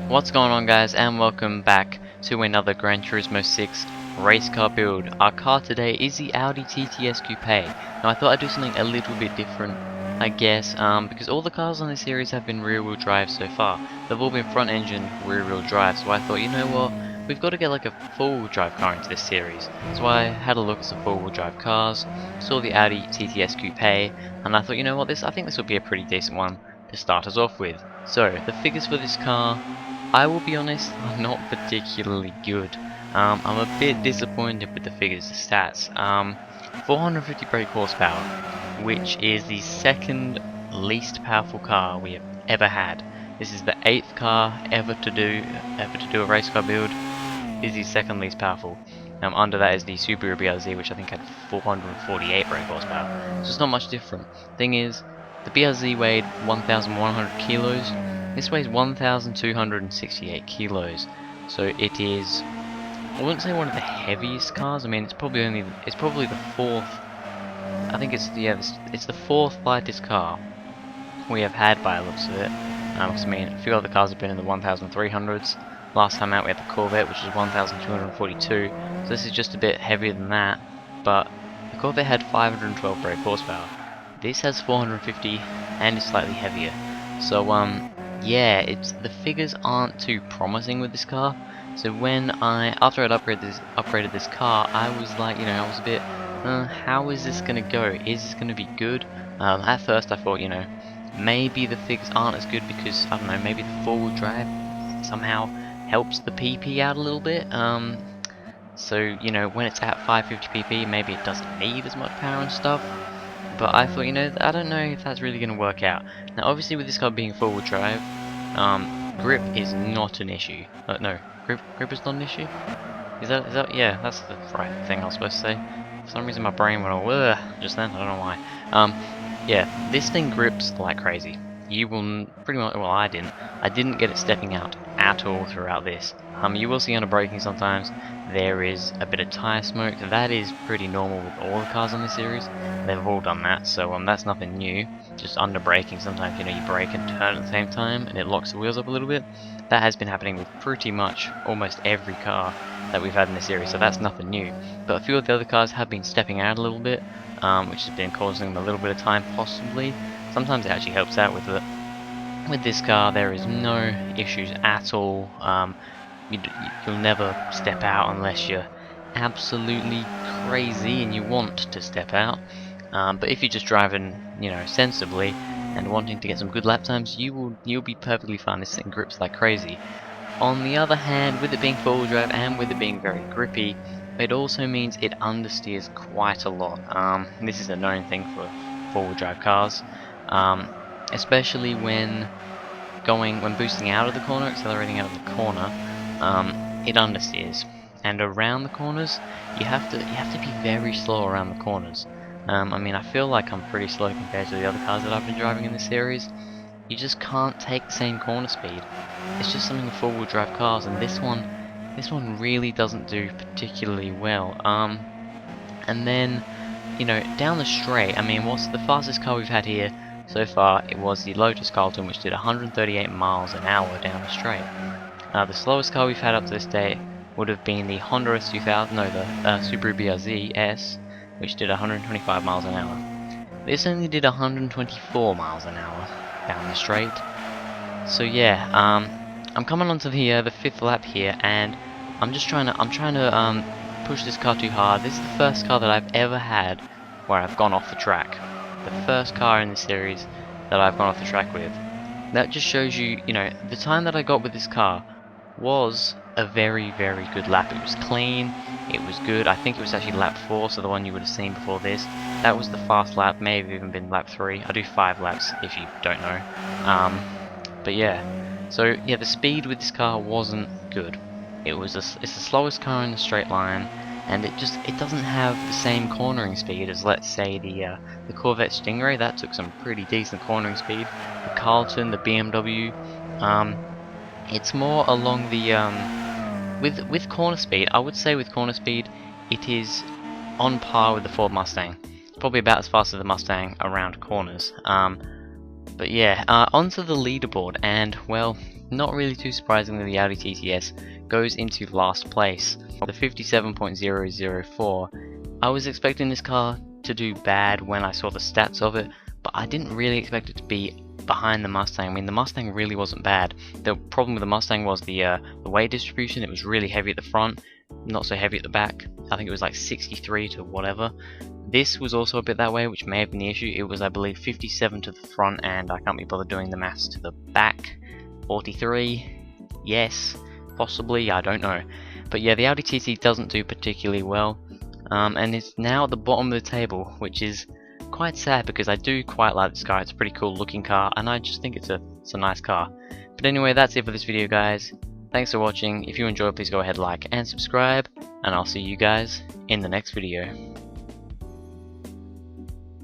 What's going on, guys, and welcome back to another Gran Turismo 6 race car build. Our car today is the Audi TTS Coupe. Now I thought I'd do something a little bit different, I guess, because all the cars on this series have been rear wheel drive so far. They've all been front engine rear wheel drive, so I thought, you know what, we've got to get like a four wheel drive car into this series. So I had a look at some four wheel drive cars, saw the Audi TTS Coupe, and I thought, you know what, I think this would be a pretty decent one to start us off with. So the figures for this car, I will be honest, are not particularly good. I'm a bit disappointed with the figures, the stats. 450 brake horsepower, which is the second least powerful car we have ever had. This is the 8th car ever to do a race car build. Is the second least powerful. Under that is the Subaru BRZ, which I think had 448 brake horsepower. So it's not much different. Thing is, the BRZ weighed 1,100 kilos. This weighs 1,268 kilos, so it is, I wouldn't say one of the heaviest cars. I mean, it's probably the fourth. I think it's the fourth lightest car we have had by the looks of it. Because I mean, a few other cars have been in the 1,300s. Last time out we had the Corvette, which is 1,242. So this is just a bit heavier than that. But the Corvette had 512 brake horsepower. This has 450 and is slightly heavier. So yeah, the figures aren't too promising with this car. So after I'd upgraded this car, I was like, you know, I was a bit, how is this gonna go? Is this gonna be good? At first I thought, you know, maybe the figures aren't as good because, I don't know, maybe the four-wheel drive somehow helps the PP out a little bit. So, you know, when it's at 550 PP, maybe it doesn't need as much power and stuff. But I thought, you know, I don't know if that's really going to work out. Now, obviously, with this car being four-wheel drive, grip is not an issue. No, grip is not an issue. Is that? Yeah, that's the right thing I was supposed to say. For some reason, my brain went all just then. I don't know why. Yeah, this thing grips like crazy. You will pretty much. Well, I didn't get it stepping out at all throughout this. You will see under braking sometimes there is a bit of tire smoke. That is pretty normal with all the cars on this series. They've all done that, so that's nothing new. Just under braking, sometimes, you know, you brake and turn at the same time and it locks the wheels up a little bit. That has been happening with pretty much almost every car that we've had in this series, so that's nothing new. But a few of the other cars have been stepping out a little bit, which has been causing them a little bit of time possibly. Sometimes it actually helps out with it. With this car, there is no issues at all. You'll never step out unless you're absolutely crazy and you want to step out. But if you're just driving, you know, sensibly and wanting to get some good lap times, you'll be perfectly fine. This thing grips like crazy. On the other hand, with it being four-wheel drive and with it being very grippy, it also means it understeers quite a lot. This is a known thing for four-wheel drive cars, especially when boosting out of the corner, accelerating out of the corner. It understeers, and around the corners you have to be very slow around the corners. I mean, I feel like I'm pretty slow compared to the other cars that I've been driving in this series. You just can't take the same corner speed. It's just something with four-wheel drive cars, and this one really doesn't do particularly well. And then, you know, down the straight, I mean, what's the fastest car we've had here so far? It was the Lotus Carlton, which did 138 miles an hour down the straight. The slowest car we've had up to this day would have been the Honda S2000, no, the Subaru BRZ S, which did 125 miles an hour. This only did 124 miles an hour down the straight. So yeah, I'm coming onto the fifth lap here, and I'm trying to push this car too hard. This is the first car that I've ever had where I've gone off the track. The first car in the series that I've gone off the track with. That just shows you, you know, the time that I got with this car was a very, very good lap. It was clean, it was good. I think it was actually lap 4, so the one you would have seen before this. That was the fast lap, may have even been lap 3. I do 5 laps if you don't know. But yeah, so yeah, the speed with this car wasn't good. It's the slowest car in the straight line, and it doesn't have the same cornering speed as, let's say, the Corvette Stingray. That took some pretty decent cornering speed. The Carlton, the BMW, it's more along the with corner speed. I would say with corner speed, it is on par with the Ford Mustang. It's probably about as fast as the Mustang around corners. But yeah, onto the leaderboard, and well, not really too surprisingly, the Audi TTS goes into last place, the 57.004. I was expecting this car to do bad when I saw the stats of it, but I didn't really expect it to be behind the Mustang. I mean, the Mustang really wasn't bad. The problem with the Mustang was the weight distribution. It was really heavy at the front, not so heavy at the back. I think it was like 63 to whatever. This was also a bit that way, which may have been the issue. It was, I believe, 57 to the front, and I can't be bothered doing the maths to the back. 43, yes, possibly, I don't know. But yeah, the Audi TT doesn't do particularly well, and it's now at the bottom of the table, which is quite sad because I do quite like this car. It's a pretty cool looking car, and I just think it's a nice car. But anyway, that's it for this video, guys. Thanks for watching. If you enjoyed, please go ahead, like and subscribe, and I'll see you guys in the next video.